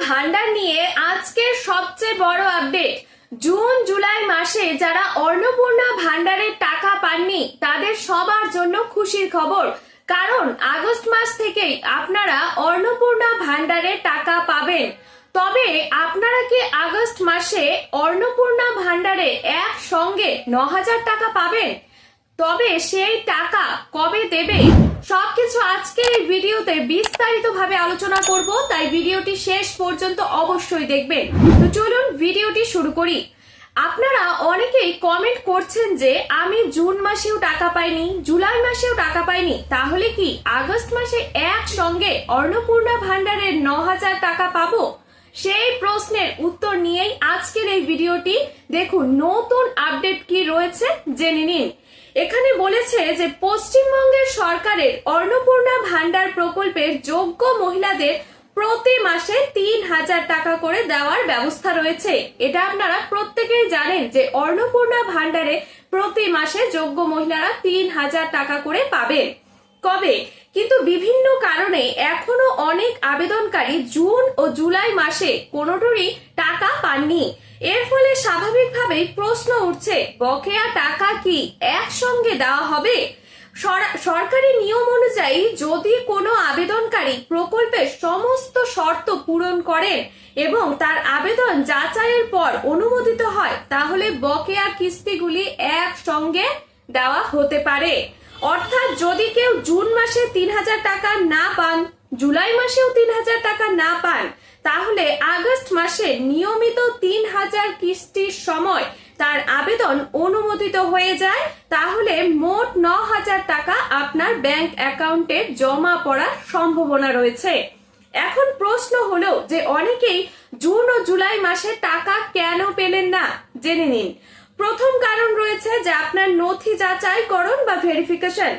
ভান্ডার নিয়ে আজকের সবচেয়ে বড় আপডেট। জুন জুলাই মাসে যারা অন্নপূর্ণা ভান্ডারের টাকা পাননি তাদের সবার জন্য খুশির খবর, কারণ আগস্ট মাস থেকেই আপনারা অন্নপূর্ণা ভান্ডারের টাকা পাবেন। তবে আপনারা কি আগস্ট মাসে অন্নপূর্ণা ভান্ডারে একসঙ্গে ৯,০০০ টাকা পাবেন? তবে সেই টাকা কবে দেবে সবকিছু আজকে এই ভিডিওতে বিস্তারিত ভাবে আলোচনা করব, তাই ভিডিওটি শেষ পর্যন্ত অবশ্যই দেখবেন। তো চলুন ভিডিওটি শুরু করি। আপনারা অনেকেই কমেন্ট করছেন যে আমি জুন মাসেও টাকা পাইনি, জুলাই মাসেও টাকা পাইনি, তাহলে কি আগস্ট মাসে একসঙ্গে অন্নপূর্ণা ভান্ডারের ৯,০০০ টাকা পাবো? সেই প্রশ্নের উত্তর নিয়েই আজকের এই ভিডিওটি। দেখুন নতুন আপডেট কি রয়েছে জেনে নিন। এখানে বলেছে যে পশ্চিমবঙ্গের সরকারের অন্নপূর্ণা ভান্ডার প্রকল্পের যোগ্য মহিলাদের প্রতি মাসে ৩,০০০ টাকা করে দেওয়ার ব্যবস্থা রয়েছে। এটা আপনারা প্রত্যেকেই জানেন যে অন্নপূর্ণা ভান্ডারে প্রতি মাসে যোগ্য মহিলারা ৩,০০০ টাকা করে পাবেন। কবে? কিন্তু বিভিন্ন কারণে এখনো অনেক আবেদনকারী জুন ও জুলাই মাসে কোনোটিরই টাকা পাননি। এর ফলে স্বাভাবিকভাবেই প্রশ্ন উঠছে, বকেয়া টাকা কি একসঙ্গে দেওয়া হবে? সরকারি নিয়ম অনুযায়ী যদি কোনো আবেদনকারী প্রকল্পের সমস্ত শর্ত পূরণ করেন এবং তার আবেদন যাচাইয়ের পর অনুমোদিত হয়, তাহলে বকেয়া কিস্তিগুলি একসঙ্গে দেওয়া হতে পারে। অর্থাৎ যদি কেউ জুন মাসে ৩,০০০ টাকা না পান, জুলাই মাসেও ৩,০০০ টাকা না পান, তাহলে আগস্ট মাসে নিয়মিত ৩,০০০ কিস্তির সময় তার আবেদন অনুমোদিত হয়ে যায়, তাহলে মোট ৯,০০০ টাকা আপনার ব্যাংক অ্যাকাউন্টে জমা পড়ার সম্ভাবনা রয়েছে। এখন প্রশ্ন হলো যে অনেকেই জুন ও জুলাই মাসে টাকা কেন পেলেন না, জেনে নিন। প্রথম কারণ রয়েছে যে আপনার নথি যাচাইকরণ বা ভেরিফিকেশন।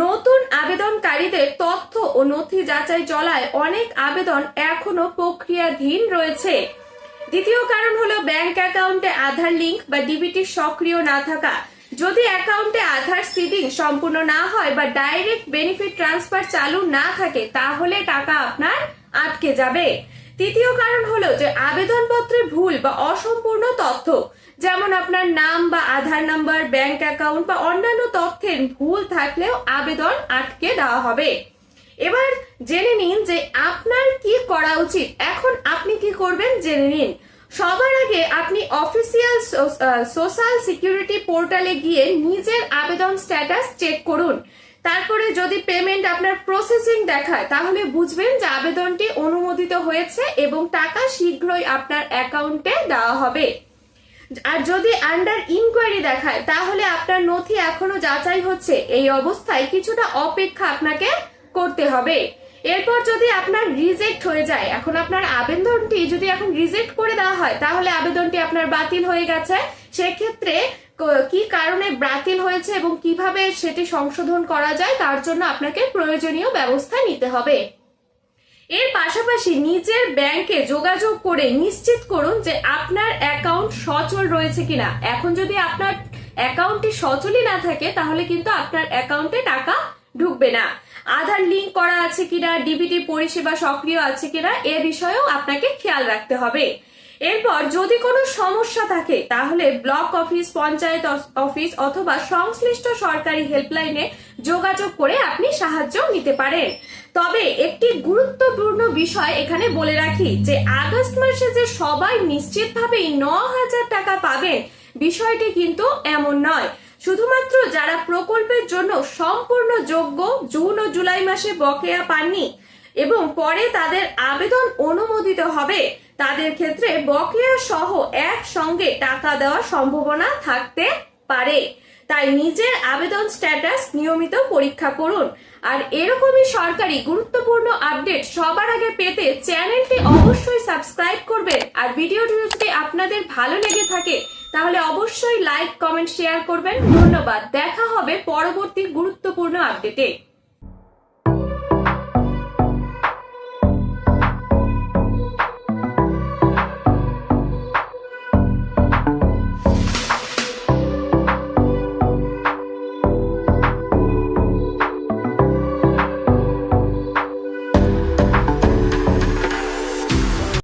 নতুন আবেদনকারীদের তথ্য ও নথি যাচাই চলায় অনেক আবেদন এখনো প্রক্রিয়াধীন রয়েছে। দ্বিতীয় কারণ হলো ব্যাংক অ্যাকাউন্টে আধার লিংক বা ডিবিটি সক্রিয় না থাকা। যদি অ্যাকাউন্টে আধার সিডিং সম্পূর্ণ না হয় বা ডাইরেক্ট বেনিফিট ট্রান্সফার চালু না থাকে, তাহলে টাকা আপনার আটকে যাবে। তৃতীয় কারণ হলো যে আবেদনপত্রে ভুল বা অসম্পূর্ণ তথ্য, যেমন আপনার নাম বা আধার নাম্বার, ব্যাংক অ্যাকাউন্ট বা অন্যান্য তথ্যের ভুল থাকলেও আবেদন আটকে দেওয়া হবে। এবার জেনে নিন যে আপনার কি করা উচিত। এখন আপনি কি করবেন জেনে নিন। সবার আগে আপনি অফিসিয়াল সোশ্যাল সিকিউরিটি পোর্টালে গিয়ে নিজের আবেদন স্ট্যাটাস চেক করুন। তারপরে যদি পেমেন্ট আপনার প্রসেসিং দেখায়, তাহলে বুঝবেন যে আবেদনটি অনুমোদিত হয়েছে এবং টাকা শীঘ্রই আপনার অ্যাকাউন্টে দেওয়া হবে। আর যদি আন্ডার ইনকোয়ারি দেখায়, তাহলে আপনার নথি এখনো যাচাই হচ্ছে। এই অবস্থায় কিছুটা অপেক্ষা আপনাকে করতে হবে। এরপর যদি আপনার রিজেক্ট হয়ে যায়, এখন আপনার আবেদনটি যদি এখন রিজেক্ট করে দেওয়া হয়, তাহলে আবেদনটি আপনার বাতিল হয়ে গেছে। সেক্ষেত্রে কি কারণে বাতিল হয়েছে এবং কিভাবে সেটি সংশোধন করা যায়, তার জন্য আপনাকে প্রয়োজনীয় ব্যবস্থা নিতে হবে। এর পাশাপাশি নিজের ব্যাংকে যোগাযোগ করে নিশ্চিত করুন যে আপনার অ্যাকাউন্ট সচল রয়েছে কিনা। এখন যদি আপনার অ্যাকাউন্টটি সচলই না থাকে, তাহলে কিন্তু আপনার অ্যাকাউন্টে টাকা ঢুকবে না। আধার লিংক করা আছে কিনা, ডিবিটি পরিষেবা সক্রিয় আছে কিনা, এ বিষয়েও আপনাকে খেয়াল রাখতে হবে। এরপর যদি কোনো সমস্যা থাকে, তাহলে ব্লক অফিস, পঞ্চায়েত অফিস অথবা সংশ্লিষ্ট সরকারি হেল্পলাইনে যোগাযোগ করে আপনি সাহায্য নিতে পারেন। তবে একটি গুরুত্বপূর্ণ বিষয় এখানে বলে রাখি যে আগস্ট মাসে যে সবাই নিশ্চিতভাবেই ৯,০০০ টাকা পাবেন, বিষয়টি কিন্তু এমন নয়। শুধুমাত্র যারা প্রকল্পের জন্য সম্পূর্ণ যোগ্য, জুন ও জুলাই মাসে বকেয়া পাননি এবং পরে তাদের আবেদন অনুমোদিত হবে, তাদের ক্ষেত্রে বকেয়া সহ একসঙ্গে টাকা দেওয়ার সম্ভাবনা থাকতে পারে। তাই নিজের আবেদন স্ট্যাটাস নিয়মিত পরীক্ষা করুন। আর এরকমই সরকারি গুরুত্বপূর্ণ আপডেট সবার আগে পেতে চ্যানেলটি অবশ্যই সাবস্ক্রাইব করবেন। আর ভিডিওটি যদি আপনাদের ভালো লেগে থাকে, তাহলে অবশ্যই লাইক, কমেন্ট, শেয়ার করবেন। ধন্যবাদ। দেখা হবে পরবর্তী গুরুত্বপূর্ণ আপডেটে।